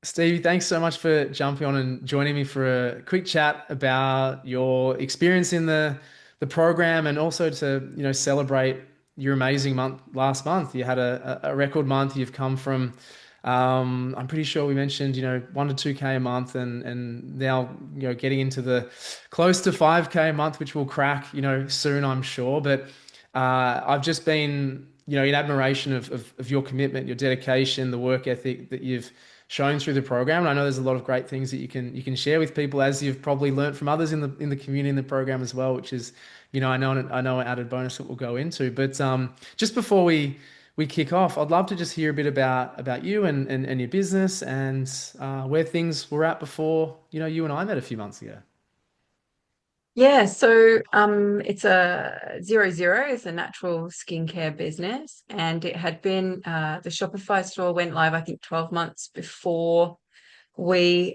Stevie, thanks so much for jumping on and joining me for a quick chat about your experience in the program and also to, celebrate your amazing month last month. You had a record month. You've come from, I'm pretty sure we mentioned, 1 to 2K a month and now, getting into the close to 5K a month, which will crack, soon, I'm sure. But I've just been, in admiration of your commitment, your dedication, the work ethic that you've shown through the program. And I know there's a lot of great things that you can share with people, as you've probably learned from others in the community in the program as well, which is, I know an added bonus that we'll go into. But just before we kick off, I'd love to just hear a bit about you and your business and where things were at before, you and I met a few months ago. Yeah, so it's a zero zero. It's a natural skincare business, and it had been the Shopify store went live, I think, 12 months before we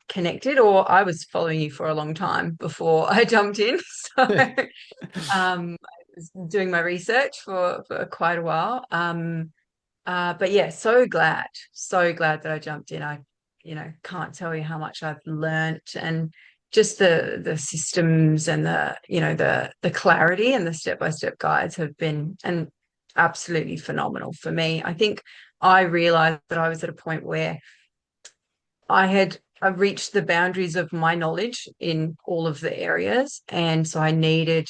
connected, or I was following you for a long time before I jumped in. So I was doing my research for quite a while. But yeah, so glad that I jumped in. I can't tell you how much I've learnt and just the systems and the clarity and the step-by-step guides have been and absolutely phenomenal for me. I think I realized that I was at a point where I reached the boundaries of my knowledge in all of the areas. And so I needed,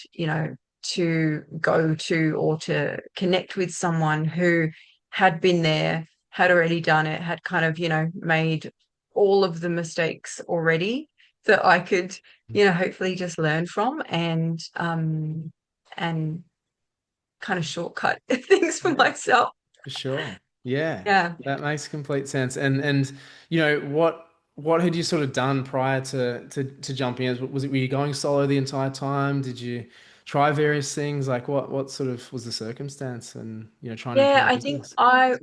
to go to or to connect with someone who had been there, had already done it, had kind of, made all of the mistakes already that I could, hopefully just learn from and kind of shortcut things for Yeah, myself. for sure. Yeah, Yeah. that makes complete sense. And what had you sort of done prior to jumping in? Were you going solo the entire time? Did you try various things? Like what sort of was the circumstance and trying to Yeah, grow a I think business?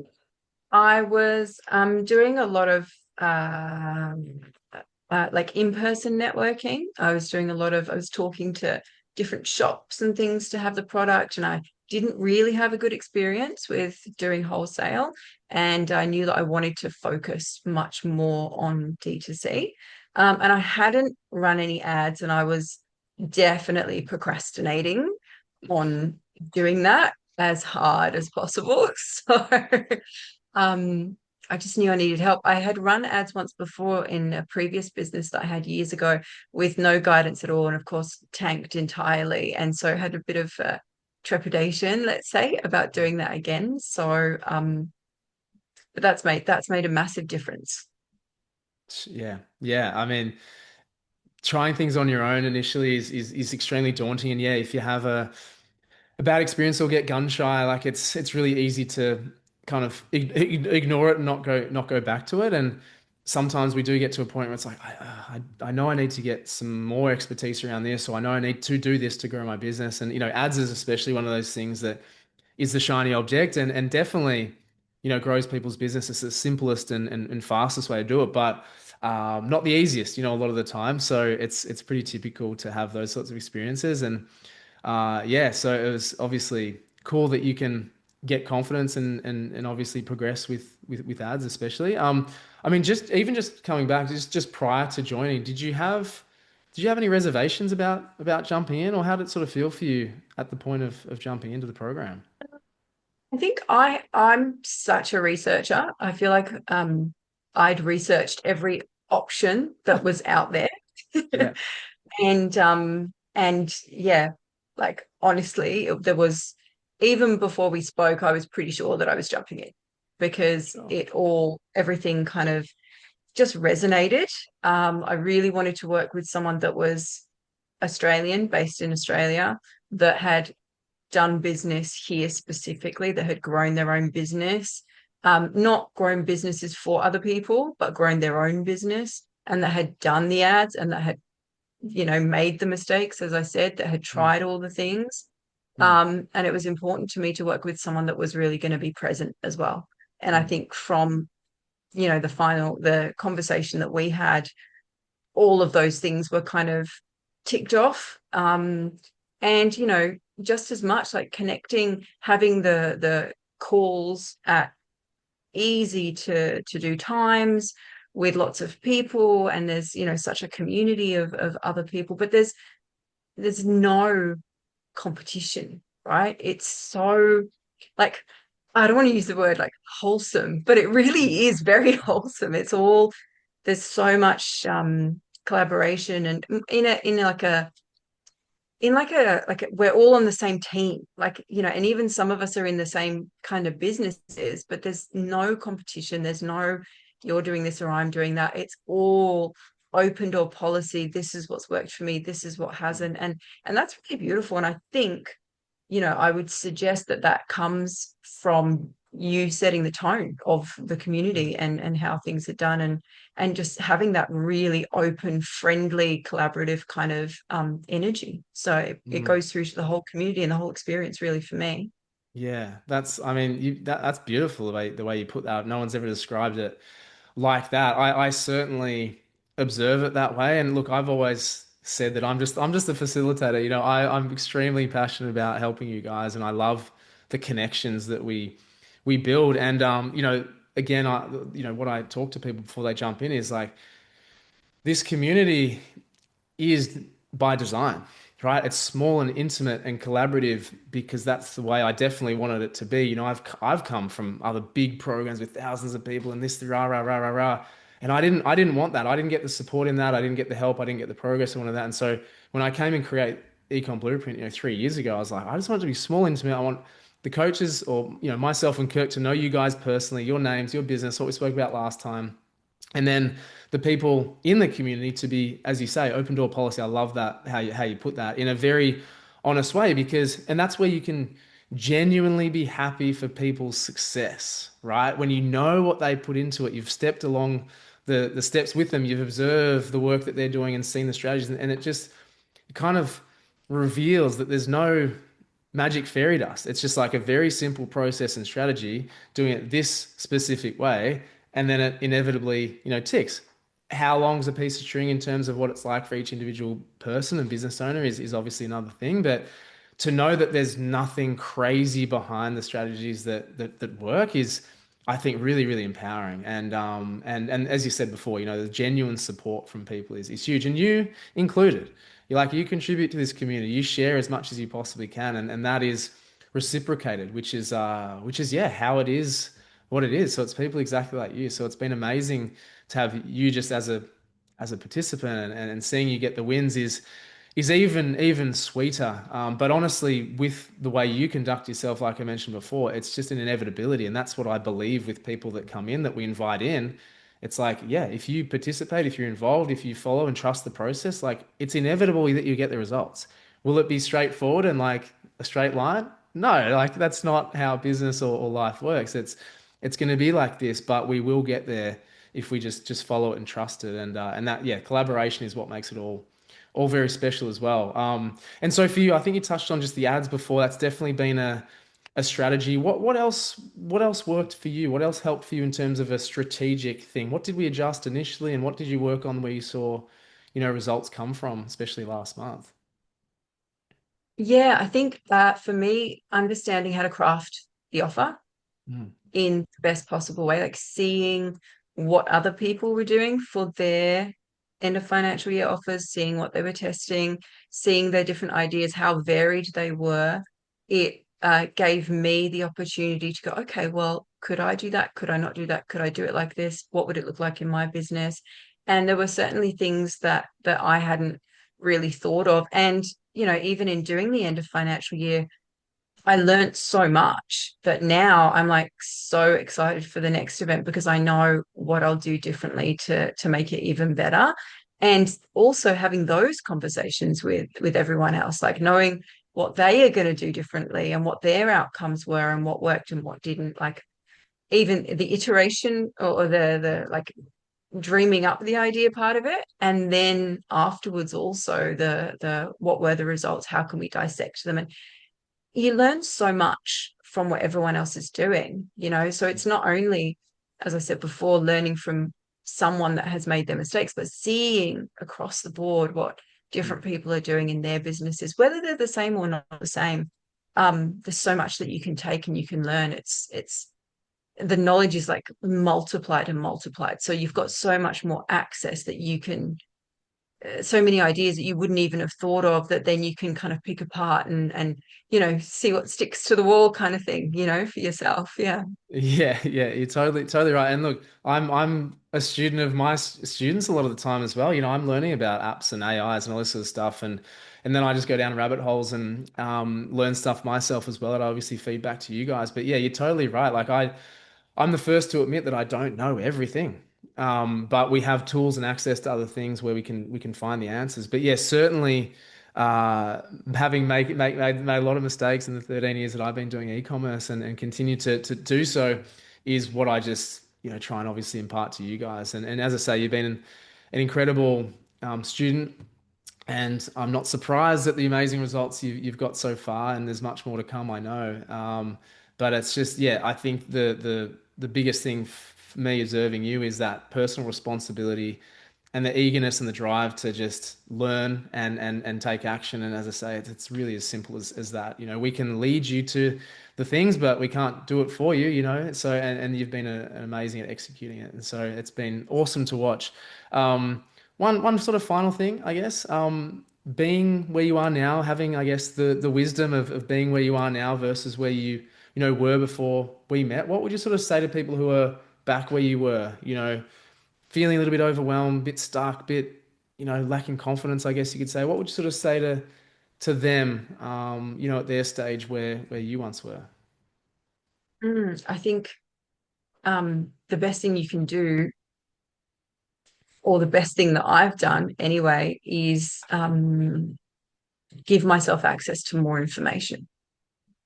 I was doing a lot of um, like in-person networking. I was talking to different shops and things to have the product, and I didn't really have a good experience with doing wholesale. And I knew that I wanted to focus much more on D2C. And I hadn't run any ads, and I was definitely procrastinating on doing that as hard as possible. So um, I just knew I needed help. I had run ads once before in a previous business that I had years ago with no guidance at all, and of course tanked entirely. And so had a bit of trepidation, let's say, about doing that again. So, but that's made a massive difference. Yeah, yeah. I mean, trying things on your own initially is extremely daunting. And yeah, if you have a bad experience or get gun shy, like it's really easy to kind of ignore it and not go back to it. And sometimes we do get to a point where it's like I know I need to get some more expertise around this, or I know I need to do this to grow my business. And ads is especially one of those things that is the shiny object and definitely grows people's business. It's the simplest and fastest way to do it, but not the easiest, a lot of the time. So it's pretty typical to have those sorts of experiences. And yeah, so it was obviously cool that you can get confidence and obviously progress with ads, especially. I mean, just coming back, just prior to joining, did you have any reservations about jumping in, or how did it sort of feel for you at the point of jumping into the program? I think I'm such a researcher. I feel like I'd researched every option that was out there. Yeah. And yeah, like honestly, there was even before we spoke, I was pretty sure that I was jumping in because Sure. everything kind of just resonated. I really wanted to work with someone that was Australian, based in Australia, that had done business here specifically, that had grown their own business, not grown businesses for other people, but grown their own business, and that had done the ads and that had, made the mistakes, as I said, that had Mm, tried all the things. mm, And it was important to me to work with someone that was really going to be present as well. And I mm. think from, the conversation that we had, all of those things were kind of ticked off. And just as much like connecting, having the calls at easy to do times, with lots of people, and there's, such a community of other people, but there's no competition, right? It's so, like, I don't want to use the word like wholesome, but it really is very wholesome. It's all, there's so much collaboration, and we're all on the same team, and even some of us are in the same kind of businesses, but there's no competition. There's no, you're doing this or I'm doing that. It's all open door policy. This is what's worked for me, this is what hasn't. And that's really beautiful. And I think, I would suggest that that comes from you setting the tone of the community, and how things are done, and just having that really open, friendly, collaborative kind of energy. So it Mm. goes through to the whole community and the whole experience, really, for me. Yeah, that's, I mean, that's beautiful the way you put that. No one's ever described it like that. I certainly observe it that way. And look, I've always said that I'm just a facilitator. I'm extremely passionate about helping you guys, and I love the connections that we build. And again, what I talk to people before they jump in is like, this community is by design, right? It's small and intimate and collaborative because that's the way I definitely wanted it to be. I've come from other big programs with thousands of people and this, the rah rah rah rah rah, and I didn't want that. I didn't get the support in that. I didn't get the help. I didn't get the progress I wanted that. And so when I came and create Ecom Blueprint, 3 years ago, I was like, I just want it to be small, intimate. I want the coaches, or myself and Kirk, to know you guys personally, your names, your business, what we spoke about last time, and then the people in the community to be, as you say, open door policy. I love that, how you put that in a very honest way, because, and that's where you can genuinely be happy for people's success, right? When you know what they put into it, you've stepped along the steps with them, you've observed the work that they're doing and seen the strategies, and it just kind of reveals that there's no magic fairy dust. It's just like a very simple process and strategy, doing it this specific way, and then it inevitably, ticks. How long's a piece of string in terms of what it's like for each individual person and business owner is obviously another thing. But to know that there's nothing crazy behind the strategies that work is, I think, really, really empowering. And as you said before, the genuine support from people is huge, and you included. You contribute to this community, you share as much as you possibly can, and that is reciprocated, which is yeah, how it is, what it is. So it's people exactly like you. So it's been amazing to have you just as a participant, and seeing you get the wins is even sweeter. But honestly, with the way you conduct yourself, like I mentioned before, it's just an inevitability, and that's what I believe with people that come in, that we invite in. It's like, yeah, if you participate, if you're involved, if you follow and trust the process, like, it's inevitable that you get the results. Will it be straightforward and like a straight line? No, like, that's not how business or life works. It's going to be like this, but we will get there if we just follow it and trust it. And that, yeah, collaboration is what makes it all very special as well. And so for you, I think you touched on just the ads before. That's definitely been a strategy. What else worked for you? What else helped for you in terms of a strategic thing? What did we adjust initially, and what did you work on where you saw, results come from, especially last month? Yeah, I think that for me, understanding how to craft the offer Mm, in the best possible way, like seeing what other people were doing for their end of financial year offers, seeing what they were testing, seeing their different ideas, how varied they were. It gave me the opportunity to go, okay, well, could I do that? Could I not do that? Could I do it like this? What would it look like in my business? And there were certainly things that I hadn't really thought of. And, even in doing the end of financial year, I learned so much that now I'm like so excited for the next event, because I know what I'll do differently to make it even better. And also having those conversations with everyone else, like knowing what they are going to do differently and what their outcomes were and what worked and what didn't. Like even the iteration, or the like dreaming up the idea part of it, and then afterwards also the what were the results, how can we dissect them, and you learn so much from what everyone else is doing. So it's not only, as I said before, learning from someone that has made their mistakes, but seeing across the board what mm, different people are doing in their businesses, whether they're the same or not the same. There's so much that you can take and you can learn. It's the knowledge is like multiplied and multiplied. So you've got so much more access that you can, so many ideas that you wouldn't even have thought of that then you can kind of pick apart and see what sticks to the wall kind of thing, for yourself. Yeah. Yeah, yeah, you're totally right. And look, I'm a student of my students a lot of the time as well. I'm learning about apps and AIs and all this sort of stuff, and then I just go down rabbit holes and learn stuff myself as well that I obviously feed back to you guys. But yeah, you're totally right. Like I'm the first to admit that I don't know everything. But we have tools and access to other things where we can find the answers. But yeah, certainly uh, having made a lot of mistakes in the 13 years that I've been doing e-commerce and continue to do so is what I just try and obviously impart to you guys. And as I say, you've been an incredible student, and I'm not surprised at the amazing results you've got so far, and there's much more to come, I know. But it's just, yeah, I think the biggest thing for me observing you is that personal responsibility and the eagerness and the drive to just learn and take action. And as I say, it's really as simple as that. We can lead you to the things, but we can't do it for you. So, and you've been amazing at executing it. And so it's been awesome to watch. One sort of final thing, I guess, being where you are now, having, I guess, the wisdom of being where you are now versus where you were before we met. What would you sort of say to people who are back where you were, feeling a little bit overwhelmed, bit stuck, bit, lacking confidence, I guess you could say? What would you sort of say to them, at their stage where you once were? I think the best thing you can do, or the best thing that I've done anyway, is give myself access to more information,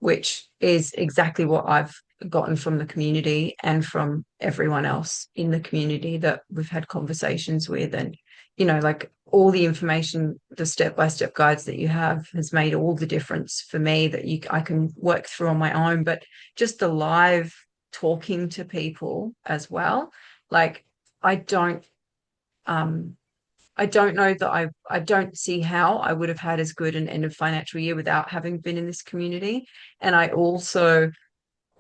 which is exactly what I've gotten from the community and from everyone else in the community that we've had conversations with. And, like all the information, the step-by-step guides that you have has made all the difference for me that I can work through on my own. But just the live talking to people as well, like I don't um I don't know that I don't see how I would have had as good an end of financial year without having been in this community. And I also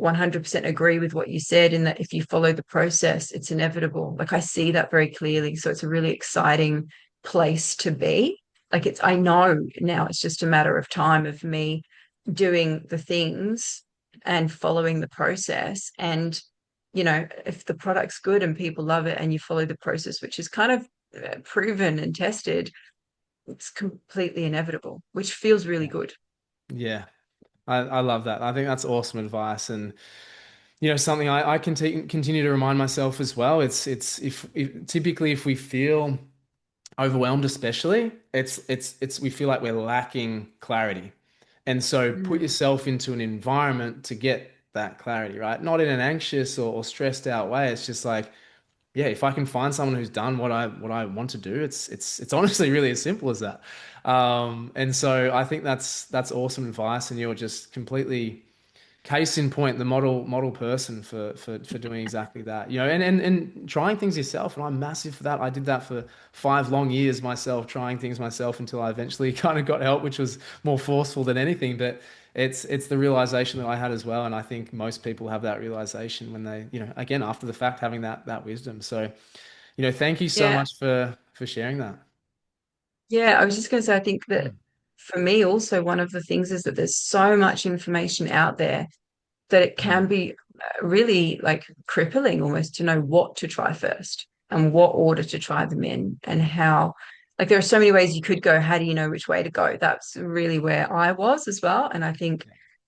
100% agree with what you said in that if you follow the process, it's inevitable. Like I see that very clearly. So it's a really exciting place to be. Like I know now it's just a matter of time of me doing the things and following the process. And, if the product's good and people love it and you follow the process, which is kind of proven and tested, it's completely inevitable, which feels really Yeah. good. Yeah. I love that. I think that's awesome advice. And something I continue to remind myself as well. It's if typically if we feel overwhelmed, especially, it's we feel like we're lacking clarity. And so put Mm. yourself into an environment to get that clarity, right? Not in an anxious or stressed out way. It's just like, yeah, if I can find someone who's done what I want to do, it's honestly really as simple as that. And so I think that's awesome advice, and you're just completely case in point, the model person for doing exactly that. And trying things yourself. And I'm massive for that. I did that for 5 long years myself, trying things myself until I eventually kind of got help, which was more forceful than anything. But it's the realization that I had as well. And I think most people have that realization when they, again, after the fact, having that wisdom. So, thank you so Yeah. much for sharing that. Yeah. I was just going to say, I think that Mm. for me, also, one of the things is that there's so much information out there that it can Mm. be really like crippling almost to know what to try first and what order to try them in and how. Like there are so many ways you could go. How do you know which way to go? That's really where I was as well. And I think,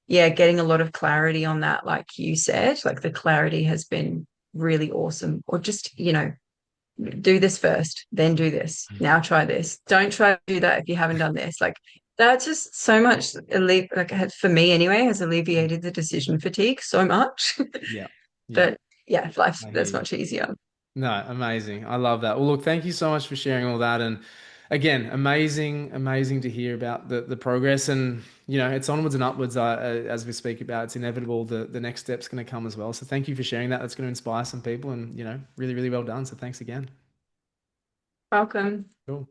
Yeah. yeah, getting a lot of clarity on that, like you said, like the clarity has been really awesome. Or just, do this first, then do this. Now try this. Don't try to do that if you haven't done this. Like that's just so much like for me anyway, has Mm. alleviated the decision fatigue so much Yeah. Yeah. that yeah, life's I hear that's you. much easier. No, amazing. I love that. Well, look, thank you so much for sharing all that. And again, amazing to hear about the progress. And, it's onwards and upwards as we speak about. It's inevitable the next step's going to come as well. So thank you for sharing that. That's going to inspire some people and, really, really well done. So thanks again. Welcome. Cool.